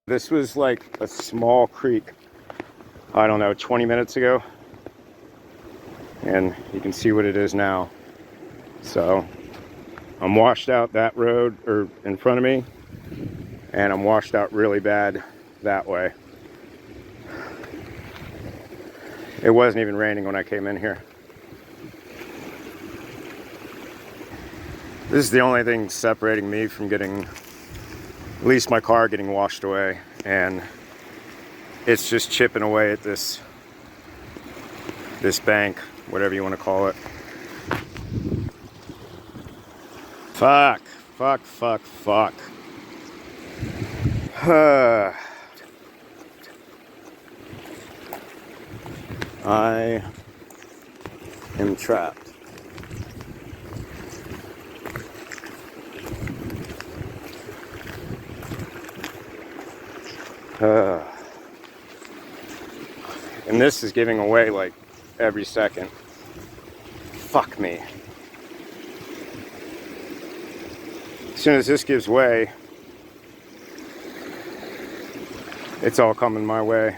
This was like a small creek, I don't know, 20 minutes ago. And you can see what it is now. So I'm washed out that road, or in front of me, and I'm washed out really bad that way. It wasn't even raining when I came in here. This is the only thing separating me from getting, at least my car getting washed away, and it's just chipping away at this bank, whatever you want to call it. Fuck. I am trapped. And this is giving away like every second. Fuck me. As soon as this gives way, it's all coming my way.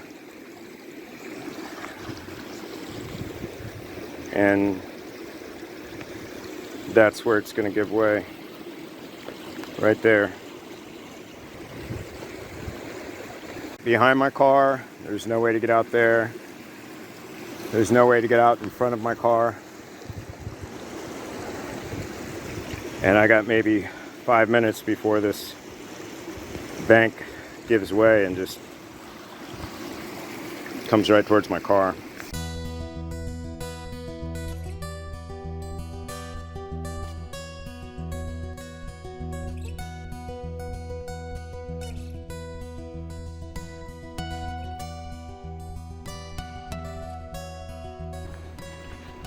And that's where it's going to give way. Right there. Behind my car, there's no way to get out there. There's no way to get out in front of my car. And I got maybe 5 minutes before this bank gives way and just comes right towards my car.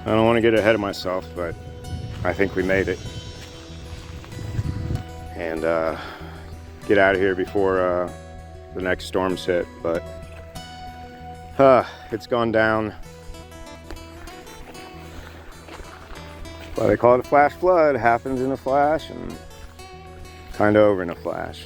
I don't want to get ahead of myself, but I think we made it. And get out of here before the next storms hit. But it's gone down. Well, they call it a flash flood. Happens in a flash and kind of over in a flash.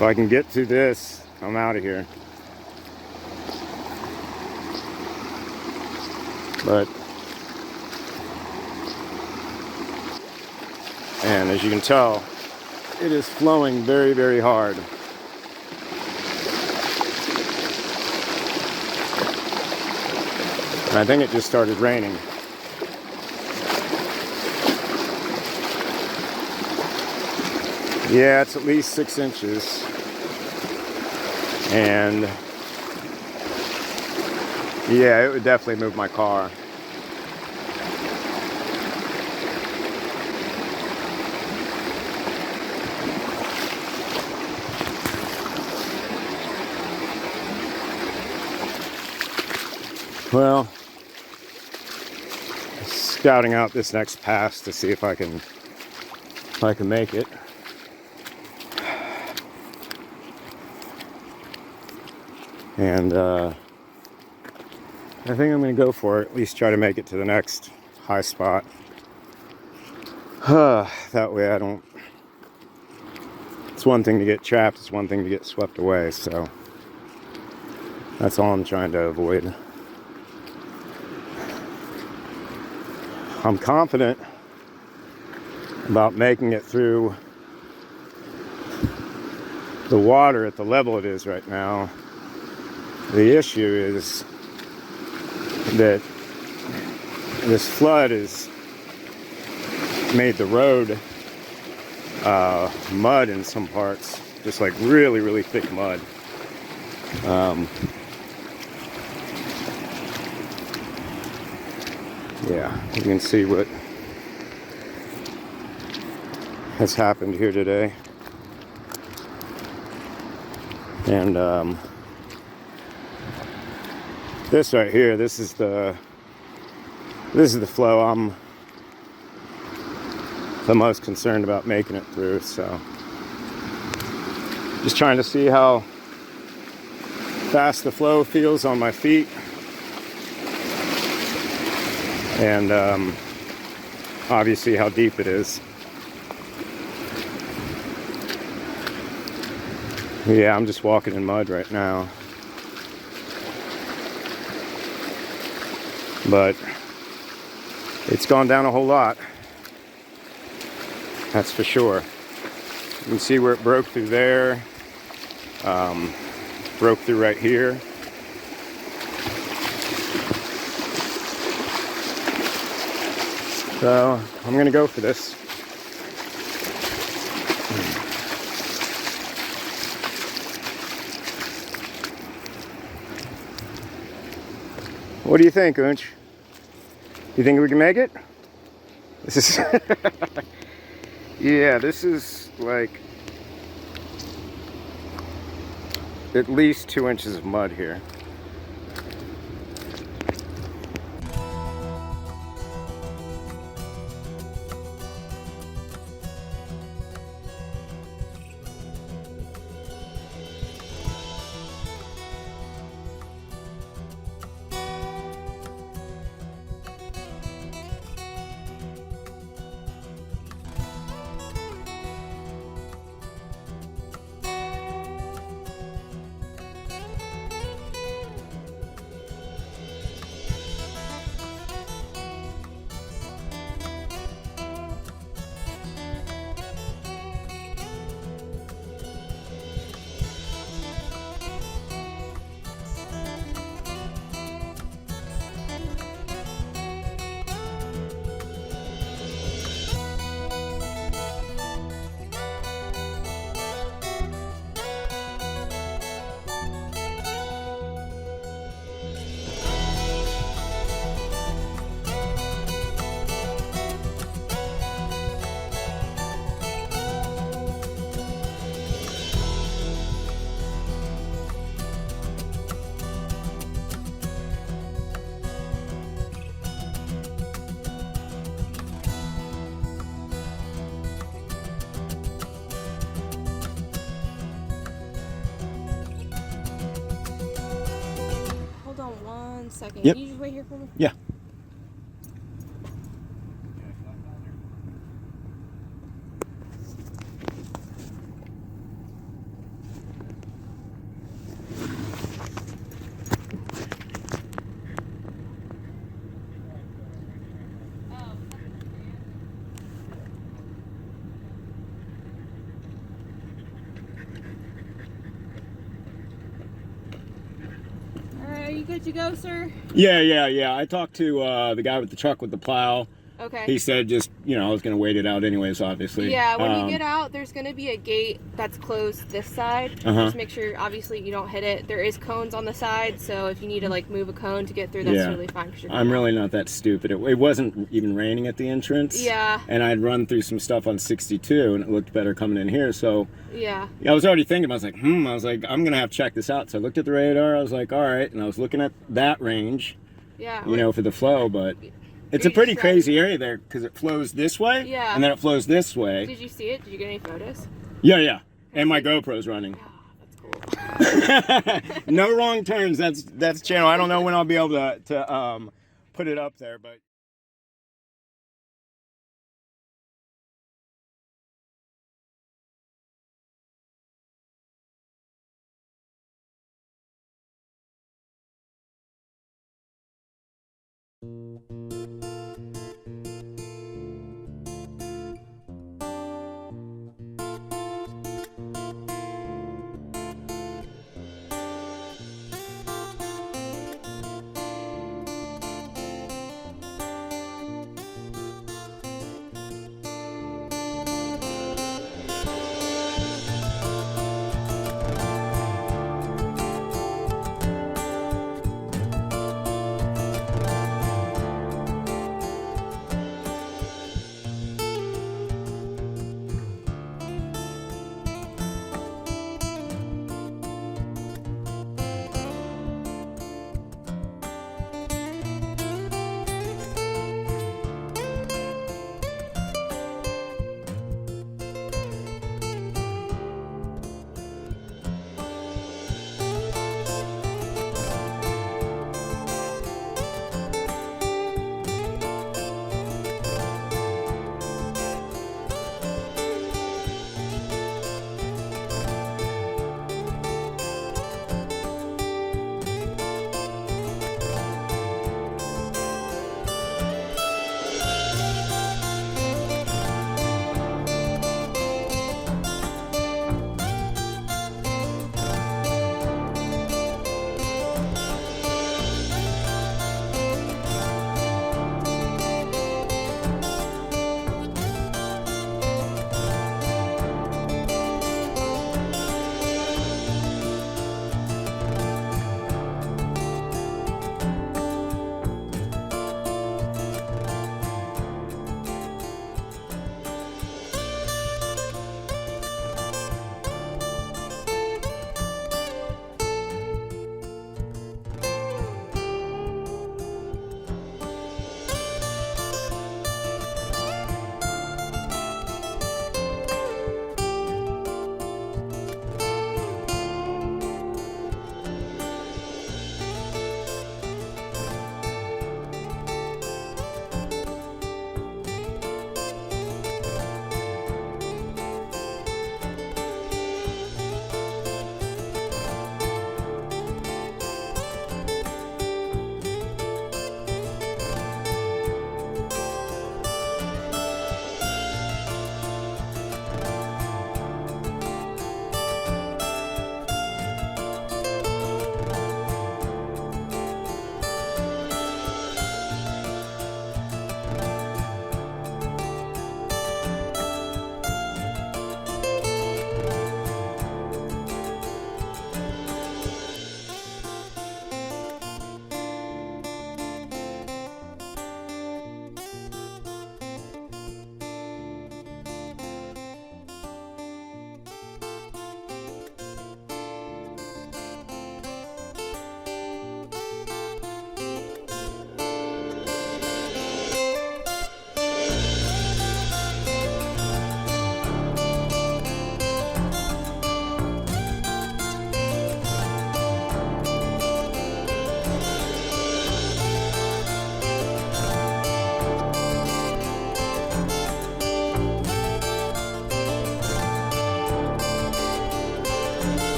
If I can get through this, I'm out of here. But, and as you can tell, it is flowing very, very hard. And I think it just started raining. Yeah, it's at least 6 inches. And yeah, it would definitely move my car. Well, scouting out this next pass to see if I can make it. And I think I'm going to go for it, at least try to make it to the next high spot. That way I don't... It's one thing to get trapped, it's one thing to get swept away, so that's all I'm trying to avoid. I'm confident about making it through the water at the level it is right now. The issue is that this flood has made the road mud in some parts, just like really, really thick mud. Yeah, you can see what has happened here today. And this right here, this is the flow I'm the most concerned about making it through. So just trying to see how fast the flow feels on my feet, and obviously how deep it is. Yeah, I'm just walking in mud right now. But it's gone down a whole lot. That's for sure. You can see where it broke through there. Broke through right here. So I'm gonna go for this. What do you think, Unch? You think we can make it? This is yeah, this is like at least 2 inches of mud here. Second. Yep. Can you just wait here for me? Yeah. good to go, sir? Yeah. I talked to the guy with the truck with the plow. Okay. He said just, I was going to wait it out anyways, obviously. Yeah, when you get out, there's going to be a gate that's closed this side. Just make sure, obviously, you don't hit it. There is cones on the side, so if you need to, like, move a cone to get through, that's totally fine. I'm really not that stupid. It wasn't even raining at the entrance. Yeah. And I'd run through some stuff on 62, and it looked better coming in here, so... Yeah. I was already thinking, I was like, I'm going to have to check this out. So I looked at the radar, I was like, all right, and I was looking at that range, for the flow, but... It's a pretty crazy area there because it flows this way, and then it flows this way. Did you see it? Did you get any photos? Yeah. And my GoPro's running. That's cool. No wrong turns. That's channel. I don't know when I'll be able to put it up there, but.